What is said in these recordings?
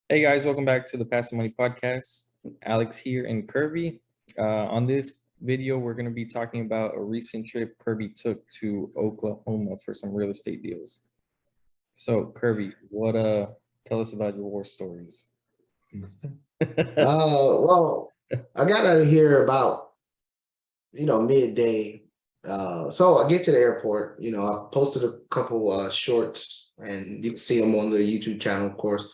Hey guys, welcome back to the Passive Money Podcast. Alex here and Kirby. On this video, we're going to be talking about a recent trip Kirby took to Oklahoma for some real estate deals. So, Kirby, tell us about your war stories? Well, I got out of here about midday. So I get to the airport. I posted a couple shorts, and you can see them on the YouTube channel, of course.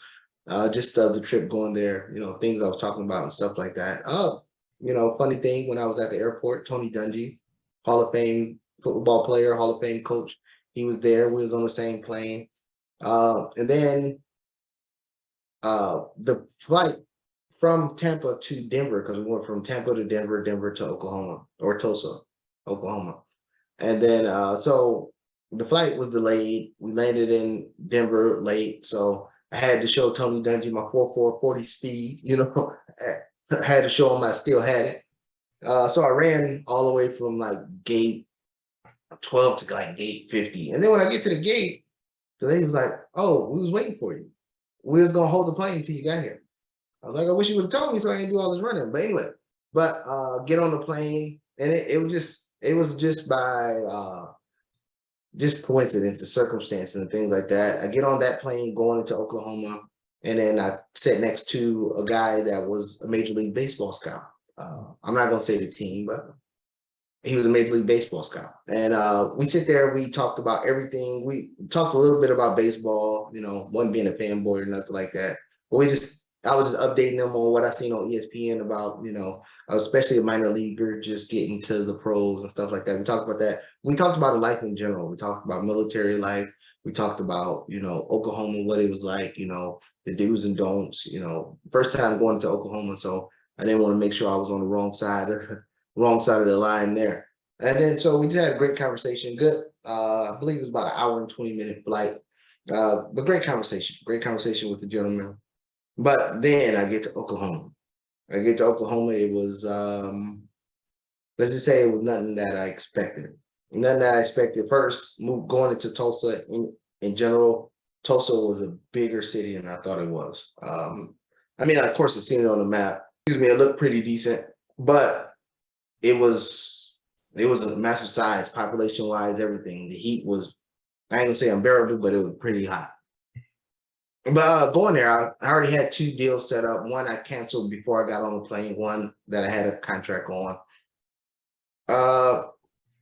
Just the trip going there. Things I was talking about and stuff like that. Funny thing, when I was at the airport, Tony Dungy, Hall of Fame football player, Hall of Fame coach, he was there. We was on the same plane. And then the flight from Tampa to Denver, because we went from Tampa to Denver, Denver to Oklahoma, or Tulsa, Oklahoma. And then so the flight was delayed. We landed in Denver late. So I had to show Tony Dungy my 4440 speed, I had to show him I still had it. So I ran all the way from like gate 12 to like gate 50. And then when I get to the gate, the lady was like, "Oh, we was waiting for you. We was gonna hold the plane until you got here." I was like, "I wish you would have told me so I didn't do all this running." But anyway, get on the plane, and it was just by just coincidence, the circumstances and things like that. I get on that plane going into Oklahoma, and then I sat next to a guy that was a Major League Baseball scout. I'm not gonna say the team, but he was a Major League Baseball scout. And we sit there, we talked about everything. We talked a little bit about baseball, wasn't being a fanboy or nothing like that. But I was just updating them on what I seen on ESPN about, especially a minor leaguer just getting to the pros and stuff like that. We talked about that. We talked about life in general. We talked about military life. We talked about, Oklahoma, what it was like, the do's and don'ts, first time going to Oklahoma. So I didn't want to make sure I was on the wrong side of the line there. And then so we just had a great conversation. Good. I believe it was about an hour and 20-minute flight. But great conversation with the gentleman. But then I get to Oklahoma. It was let's just say it was nothing that I expected. Nothing that I expected. First, going into Tulsa in general, Tulsa was a bigger city than I thought it was. I mean, of course, I've seen it on the map. Excuse me, it looked pretty decent, but it was a massive size, population wise, everything. The heat was, I ain't gonna say unbearable, but it was pretty hot. But going there, I already had two deals set up. One I canceled before I got on the plane. One that I had a contract on.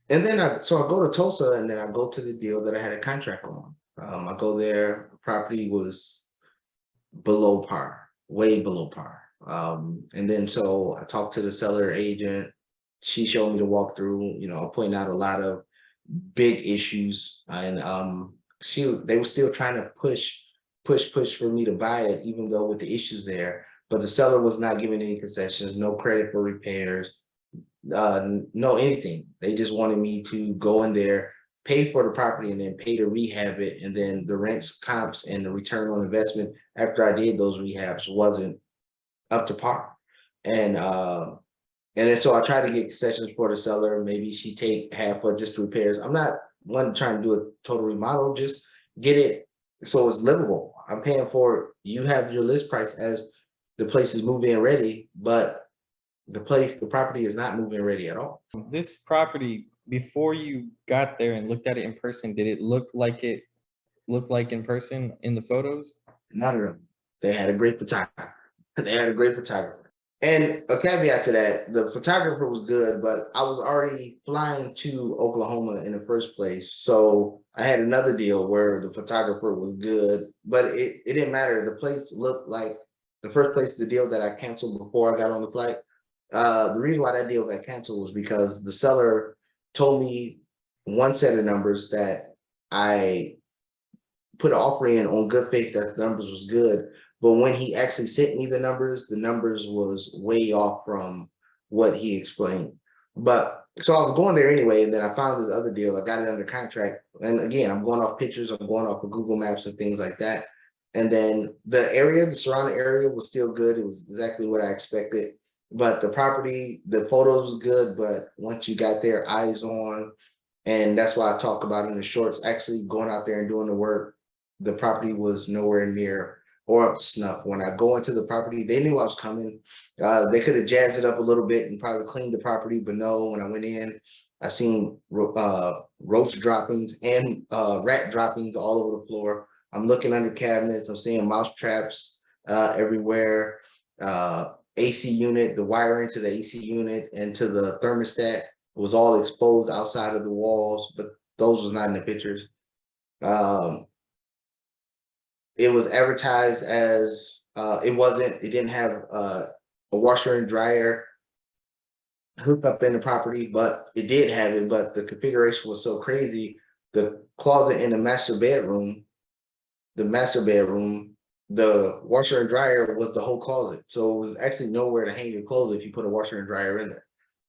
And then I go to Tulsa, and then I go to the deal that I had a contract on. I go there. Property was below par, way below par. And then so I talked to the seller agent. She showed me the walkthrough, pointing out a lot of big issues, and they were still trying to push for me to buy it, even though with the issues there. But the seller was not giving any concessions, no credit for repairs, no anything. They just wanted me to go in there, pay for the property, and then pay to rehab it, and then the rents, comps, and the return on investment after I did those rehabs wasn't up to par. And then so I tried to get concessions for the seller. Maybe she take half for just the repairs. I'm not one trying to do a total remodel, just get it so it's livable. I'm paying for it. You have your list price as the place is moving ready, but the property is not moving ready at all. This property, before you got there and looked at it in person, did it look like in person in the photos? Not at all. They had a great photographer. And a caveat to that, the photographer was good, but I was already flying to Oklahoma in the first place. So I had another deal where the photographer was good, but it didn't matter. The place looked like the first place, the deal that I canceled before I got on the flight. The reason why that deal got canceled was because the seller told me one set of numbers that I put an offer in on good faith that the numbers was good. But when he actually sent me the numbers was way off from what he explained. But so I was going there anyway, and then I found this other deal. I got it under contract. And again, I'm going off pictures, I'm going off of Google Maps and things like that. And then the surrounding area was still good. It was exactly what I expected. But the property, the photos was good. But once you got there, eyes on, and that's why I talk about in the shorts, actually going out there and doing the work, the property was nowhere near or up to snuff. When I go into the property, they knew I was coming. They could have jazzed it up a little bit and probably cleaned the property, but no, when I went in, I seen roach droppings and rat droppings all over the floor. I'm looking under cabinets, I'm seeing mouse traps everywhere. AC unit, the wiring to the AC unit and to the thermostat was all exposed outside of the walls, but those was not in the pictures. It was advertised as it didn't have a washer and dryer hooked up in the property, but it did have it, but the configuration was so crazy. The closet in the master bedroom, the washer and dryer was the whole closet. So it was actually nowhere to hang your clothes if you put a washer and dryer in there.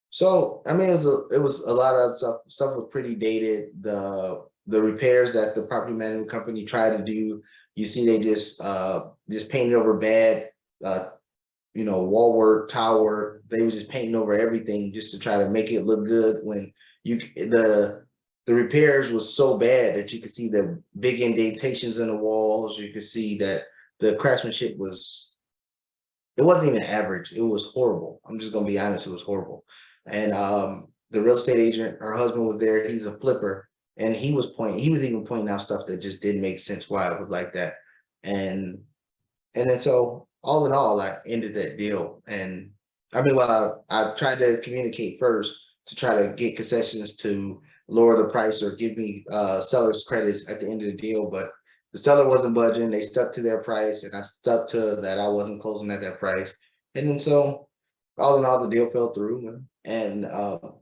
So I mean, it was a lot of stuff. Stuff was pretty dated. The repairs that the property management company tried to do, you see, they just painted over bad, wall work, tile work. They was just painting over everything just to try to make it look good. When the repairs was so bad that you could see the big indentations in the walls. You could see that the craftsmanship it wasn't even average. It was horrible. I'm just gonna be honest. It was horrible. And the real estate agent, her husband was there. He's a flipper, and he was even pointing out stuff that just didn't make sense why it was like that. And then so all in all, I ended that deal. And I mean, well, I tried to communicate first to try to get concessions to lower the price or give me seller's credits at the end of the deal, but the seller wasn't budging. They stuck to their price, and I stuck to that. I wasn't closing at that price, and then so all in all, the deal fell through. And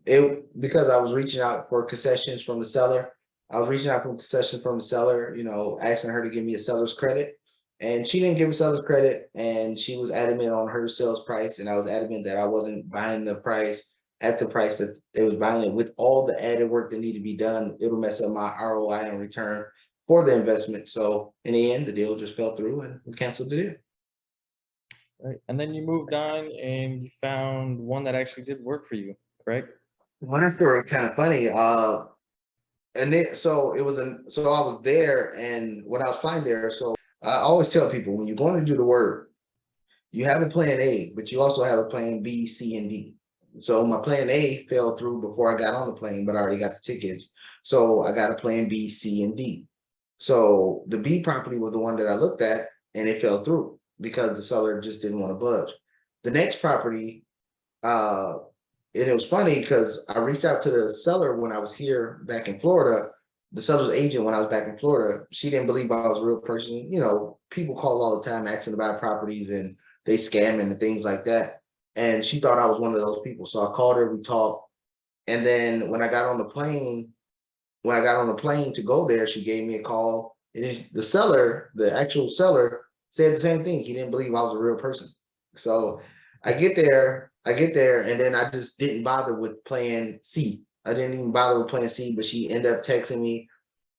it because I was reaching out for concessions from the seller. I was reaching out for concessions from the seller, asking her to give me a seller's credit, and she didn't give a seller's credit, and she was adamant on her sales price, and I was adamant that I wasn't buying the price at the price that they was buying it with all the added work that needed to be done. It'll mess up my ROI in return for the investment. So in the end, the deal just fell through, and we canceled the deal. Right. And then you moved on and you found one that actually did work for you, correct? One after kind of funny. So I was there, and when I was flying there, so I always tell people, when you're going to do the work, you have a plan A, but you also have a plan B, C, and D. So my plan A fell through before I got on the plane, but I already got the tickets. So I got a plan B, C, and D. So the B property was the one that I looked at, and it fell through because the seller just didn't want to budge. The next property, and it was funny because I reached out to the seller when I was here back in Florida. The seller's agent, when I was back in Florida, she didn't believe I was a real person. People call all the time asking about properties, and they scamming and things like that. And she thought I was one of those people. So I called her, we talked. And then when I got on the plane, to go there, she gave me a call. And the actual seller, said the same thing. He didn't believe I was a real person. So I get there, and then I just didn't bother with plan C. I didn't even bother with plan C, but she ended up texting me,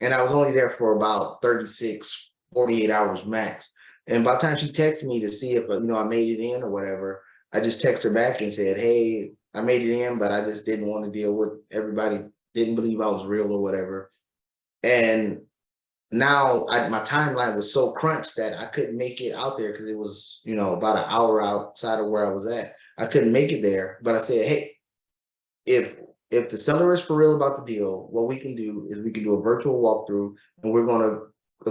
and I was only there for about 36, 48 hours max. And by the time she texted me to see if I made it in or whatever, I just texted her back and said, "Hey, I made it in, but I just didn't want to deal with everybody. Didn't believe I was real or whatever." And now my timeline was so crunched that I couldn't make it out there because it was, about an hour outside of where I was at. I couldn't make it there, but I said, "Hey, if the seller is for real about the deal, what we can do is we can do a virtual walkthrough, and we're gonna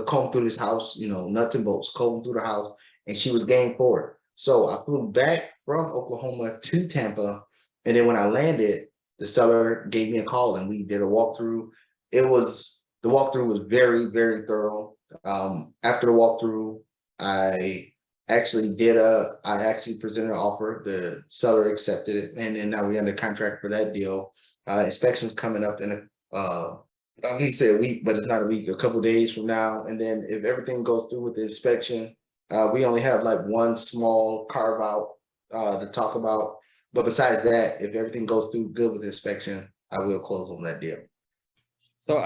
comb through this house, nuts and bolts, comb through the house." And she was game for it. So I flew back from Oklahoma to Tampa, and then when I landed, the seller gave me a call, and we did a walkthrough. The walkthrough was very, very thorough. After the walkthrough, I I actually presented an offer. The seller accepted it, and then now we're under contract for that deal. Inspection's coming up in I wouldn't say a week, but it's not a week, a couple days from now. And then if everything goes through with the inspection, we only have like one small carve out to talk about. But besides that, if everything goes through good with the inspection, I will close on that deal. So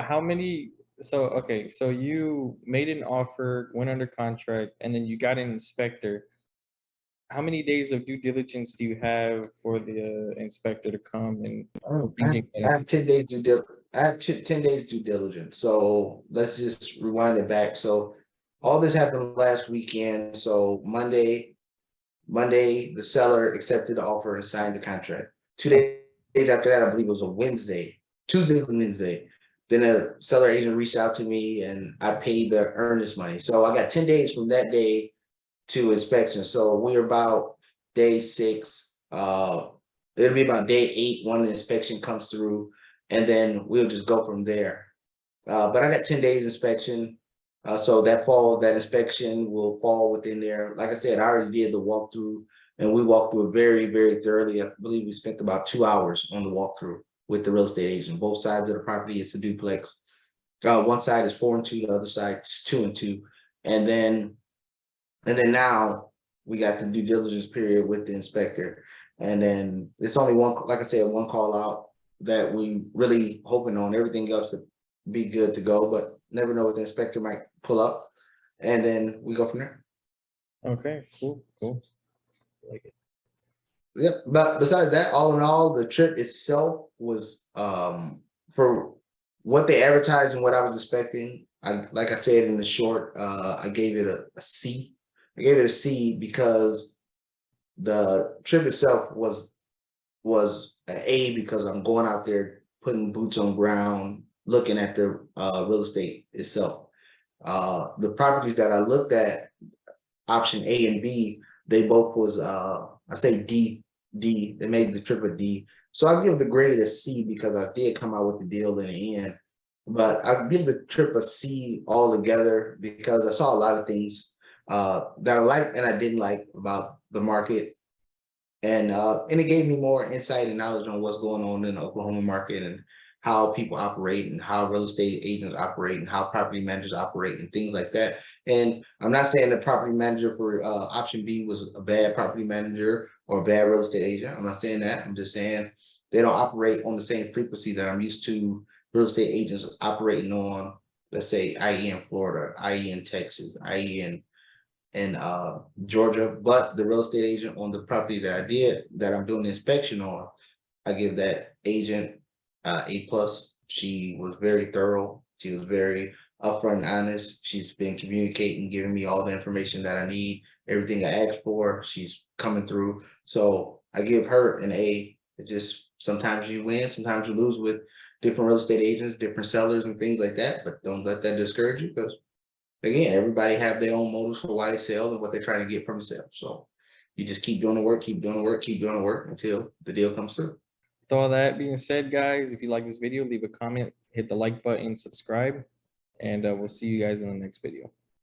okay, so you made an offer, went under contract, and then you got an inspector. How many days of due diligence do you have for the inspector to come and I have 10 days due diligence. I have 10 days due diligence. So let's just rewind it back. So all this happened last weekend. So Monday, the seller accepted the offer and signed the contract. 2 days after that, I believe it was a Wednesday, Tuesday or Wednesday. Then a seller agent reached out to me and I paid the earnest money. So I got 10 days from that day to inspection. So we're about day 6. It'll be about day 8 when the inspection comes through, and then we'll just go from there. But I got 10 days inspection. So that inspection will fall within there. Like I said, I already did the walkthrough, and we walked through it very, very thoroughly. I believe we spent about 2 hours on the walkthrough with the real estate agent. Both sides of the property, it's a duplex. One side is 4 and 2, the other side is 2 and 2. And then now we got the due diligence period with the inspector. And then it's only one, like I said, one call out that we really hoping on. Everything else to be good to go, but never know what the inspector might pull up. And then we go from there. Okay, cool. Like it. Yep. But besides that, all in all, the trip itself was for what they advertised and what I was expecting. Like I said in the short, I gave it a C. I gave it a C because the trip itself was an A because I'm going out there, putting boots on ground, looking at the real estate itself. The properties that I looked at, option A and B, they both was I say D. They made the trip a D. So I give the grade a C because I did come out with the deal in the end. But I give the trip a C altogether because I saw a lot of things that I liked and I didn't like about the market. And it gave me more insight and knowledge on what's going on in the Oklahoma market and how people operate and how real estate agents operate and how property managers operate and things like that. And I'm not saying the property manager for option B was a bad property manager or a bad real estate agent. I'm not saying that. I'm just saying they don't operate on the same frequency that I'm used to real estate agents operating on, let's say, i.e. in Florida, i.e. in Texas, i.e. in Georgia. But the real estate agent on the property that I'm doing the inspection on, I give that agent A+. She was very thorough. She was very upfront and honest. She's been communicating, giving me all the information that I need, everything I asked for. She's coming through. So I give her an A. It just sometimes you win, sometimes you lose with different real estate agents, different sellers and things like that. But don't let that discourage you because again, everybody have their own motives for why they sell and what they're trying to get from the sale. So you just keep doing the work, keep doing the work, keep doing the work until the deal comes through. With all that being said, guys, if you like this video, leave a comment, hit the like button, subscribe, and we'll see you guys in the next video.